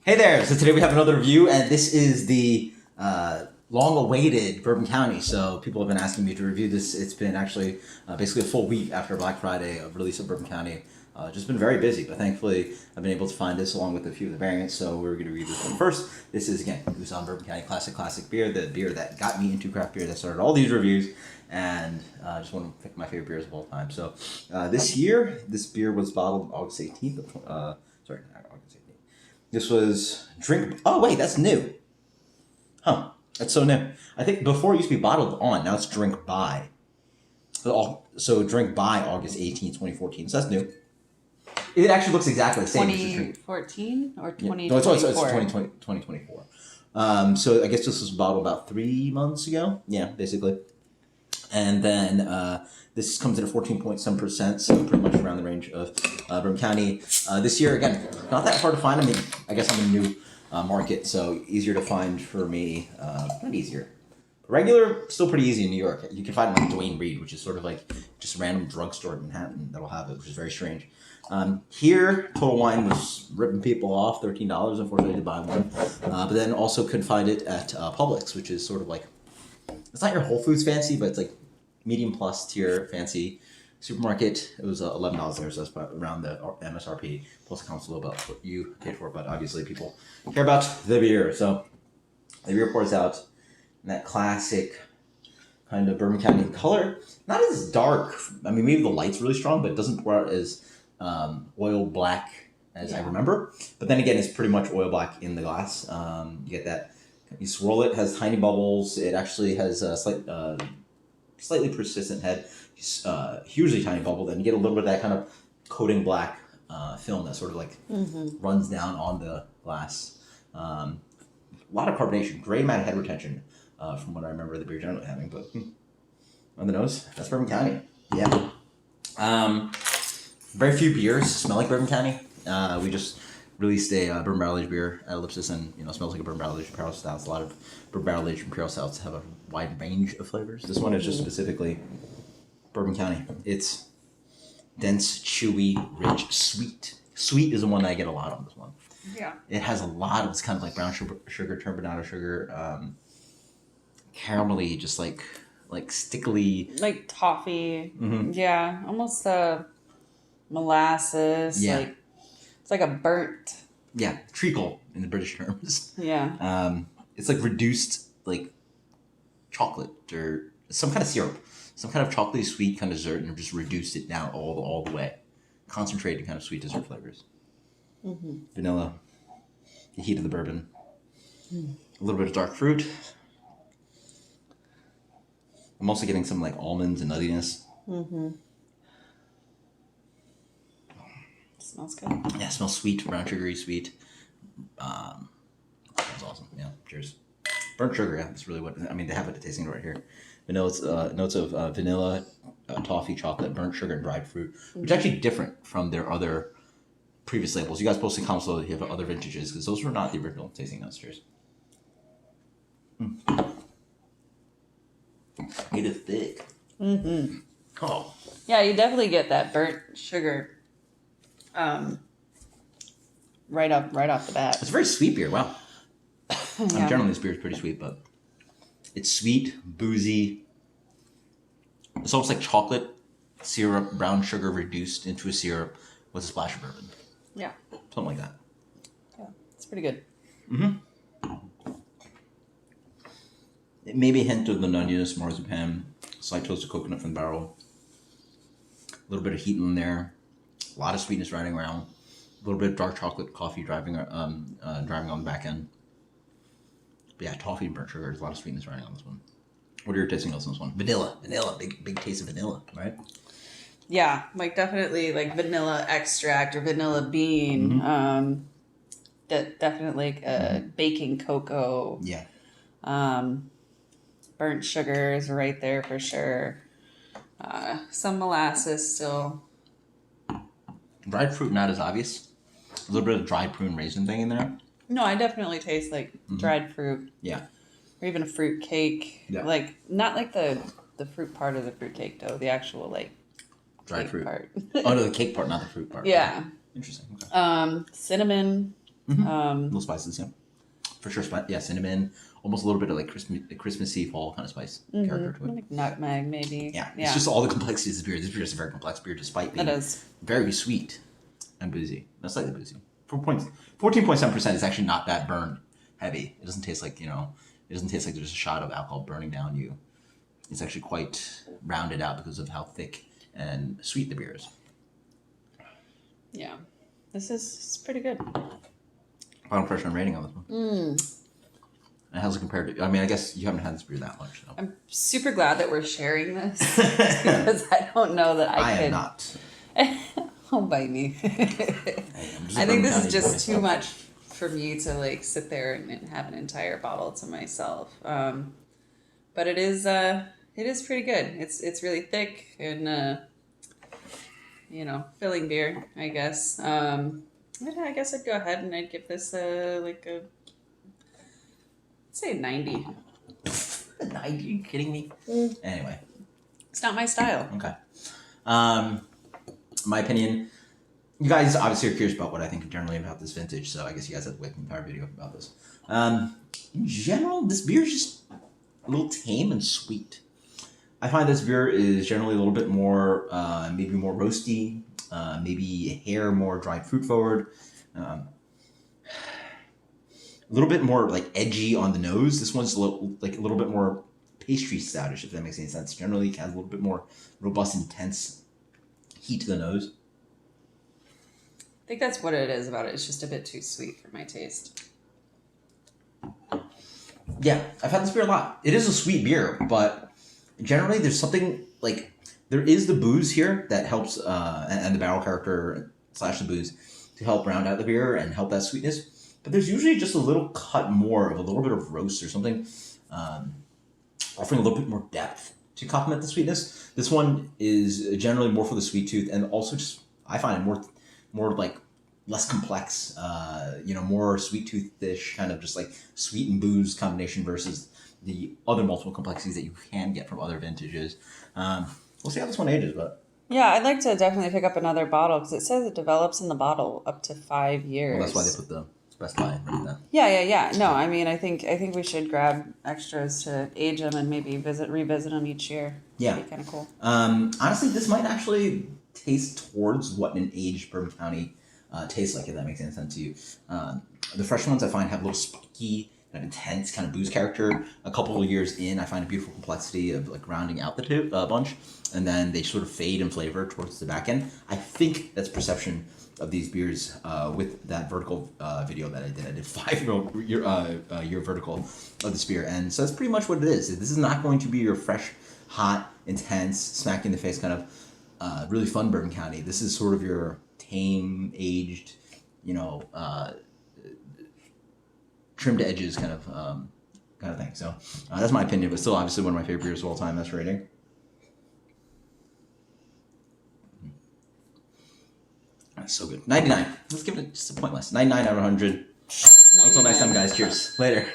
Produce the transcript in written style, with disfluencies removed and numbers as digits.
Hey there! So today we have another review, and this is the long-awaited Bourbon County. So people have been asking me to review this. It's been actually basically a full week after Black Friday of release of Bourbon County. Just been very busy, but thankfully I've been able to find this along with a few of the variants. So we're going to review this one first. This is, again, Goose on Bourbon County classic beer, the beer that got me into craft beer, that started all these reviews, and just one of my favorite beers of all time. So this year, this beer was bottled August 18th. Sorry, not August 18th. This was drink. Oh wait, that's new. Huh? That's so new. I think before it used to be bottled on. Now it's drink by. So drink by August 18th, 2014. So that's new. It actually looks exactly the same. 2014 or 2024? Yeah. No, it's 2024. So I guess this was bottled about 3 months ago. Yeah, basically. And then this comes in at 14.7%, so pretty much around the range of Bourbon County. This year, again, not that hard to find. I mean, I guess I'm in a new market, so easier to find for me. Not easier. Regular, still pretty easy in New York. You can find it like Duane Reade, which is sort of like just a random drugstore in Manhattan that'll have it, which is very strange. Here, Total Wine was ripping people off, $13, unfortunately, to buy one. But then also could find it at Publix, which is sort of like, it's not your Whole Foods fancy, but it's like medium plus tier fancy supermarket. It was $11 there, so that's about around the MSRP. Plus it comes a little about what you paid for, but obviously people care about the beer. So the beer pours out in that classic kind of Bourbon County color. Not as dark. I mean, maybe the light's really strong, but it doesn't pour out as oil black as I remember. But then again, it's pretty much oil black in the glass. You get that. You swirl it, has tiny bubbles. It actually has a slightly persistent head, hugely tiny bubble. Then you get a little bit of that kind of coating black film that sort of like runs down on the glass. A lot of carbonation, great amount of head retention from what I remember the beer generally having. But on the nose, that's Bourbon County. Yeah. Very few beers smell like Bourbon County. We just released a bourbon barrel aged beer at Ellipsis, and smells like a bourbon barrel aged imperial stouts. A lot of bourbon barrel aged imperial stouts have a wide range of flavors. This one is just specifically Bourbon County. It's dense, chewy, rich, sweet. Sweet is the one that I get a lot on this one. Yeah. It has a lot of, it's kind of like brown sugar, turbinado sugar, caramelly, just like stickily, like toffee. Yeah, almost molasses. Yeah. Like it's like a burnt. Yeah, treacle in the British terms. Yeah. It's like reduced like chocolate or some kind of syrup, some kind of chocolatey sweet kind of dessert, and just reduced it down all the way. Concentrated kind of sweet dessert flavors. Vanilla, the heat of the bourbon, a little bit of dark fruit. I'm also getting some like almonds and nuttiness. Smells good. Yeah, it smells sweet, brown sugary sweet. That's awesome. Yeah, cheers. Burnt sugar, yeah, that's really what, I mean, they have it tasting right here. Notes of vanilla, toffee, chocolate, burnt sugar, and dried fruit, which is actually different from their other previous labels. You guys posted comments below that you have other vintages, because those were not the original tasting notes. Cheers. Made it thick. Oh. Yeah, you definitely get that burnt sugar. Right off the bat. It's a very sweet beer. Wow. Generally, this beer is pretty sweet, but it's sweet, boozy. It's almost like chocolate syrup, brown sugar reduced into a syrup with a splash of bourbon. Yeah. Something like that. Yeah, it's pretty good. Maybe a hint of the nuttiness, marzipan, slight toast of coconut from the barrel. A little bit of heat in there. A lot of sweetness riding around. A little bit of dark chocolate coffee driving on the back end. But yeah, toffee and burnt sugar. There's a lot of sweetness riding on this one. What are your tasting notes on this one? Vanilla, big taste of vanilla, right? Yeah, like definitely like vanilla extract or vanilla bean. Definitely baking cocoa. Yeah. Burnt sugars right there for sure. Some molasses still. Dried fruit not as obvious. A little bit of dried prune raisin thing in there. No, I definitely taste like dried fruit. Yeah. Or even a fruit cake. Yeah. Like not like the fruit part of the fruit cake though. The actual like dried fruit part. Oh no, the cake part, not the fruit part. Yeah. Interesting. Okay. Cinnamon. A little spices, yeah. For sure, yeah, cinnamon, almost a little bit of like Christmassy fall kind of spice character to it. Like nutmeg, maybe. Yeah, it's just all the complexities of beer. This beer is a very complex beer, despite being very sweet and boozy. Not slightly boozy. 14.7% is actually not that burn heavy. It doesn't taste like, it doesn't taste like there's a shot of alcohol burning down you. It's actually quite rounded out because of how thick and sweet the beer is. Yeah, this is pretty good. Final impression and rating on this one. And how's it compared to? I mean, I guess you haven't had this beer that much. So. I'm super glad that we're sharing this because I don't know that I could. am not. Don't bite me. I think this is just too much for me to like sit there and have an entire bottle to myself. But it is pretty good. It's really thick and filling beer, I guess. I guess I'd go ahead and I'd give this I'd say 90. 90? Are you kidding me? Anyway. It's not my style. Okay. My opinion, you guys obviously are curious about what I think generally about this vintage, so I guess you guys have to wait for the entire video about this. In general, this beer is just a little tame and sweet. I find this beer is generally a little bit more, maybe more roasty, maybe a hair more dried fruit forward. A little bit more like edgy on the nose. This one's a little bit more pastry stoutish, if that makes any sense. Generally, it has a little bit more robust, intense heat to the nose. I think that's what it is about it. It's just a bit too sweet for my taste. Yeah, I've had this beer a lot. It is a sweet beer, but generally there's something like there is the booze here that helps, and the barrel character / the booze to help round out the beer and help that sweetness. But there's usually just a little cut more of a little bit of roast or something, offering a little bit more depth to complement the sweetness. This one is generally more for the sweet tooth, and also just I find it more like less complex, more sweet toothish, kind of just like sweet and booze combination versus the other multiple complexities that you can get from other vintages. We'll see how this one ages, but. Yeah, I'd like to definitely pick up another bottle because it says it develops in the bottle up to 5 years. Well, that's why they put the best line right now. Yeah. No, I mean, I think we should grab extras to age them and maybe revisit them each year. Yeah, that'd be kind of cool. Honestly, this might actually taste towards what an aged Bourbon County tastes like, if that makes any sense to you. The fresh ones I find have a little spiky, kind of intense kind of booze character. A couple of years in, I find a beautiful complexity of like rounding out the bunch, and then they sort of fade in flavor towards the back end. I think that's perception of these beers with that vertical video that I did. I did 5-year vertical of this beer, and so that's pretty much what it is. This is not going to be your fresh, hot, intense, smack in the face kind of really fun Bourbon County. This is sort of your tame, aged, trimmed edges kind of thing. So that's my opinion, but still obviously one of my favorite beers of all time. That's rating. That's so good. 99. Let's give it just a point less. 99 out of 100. Until next time, guys. Cheers. Later.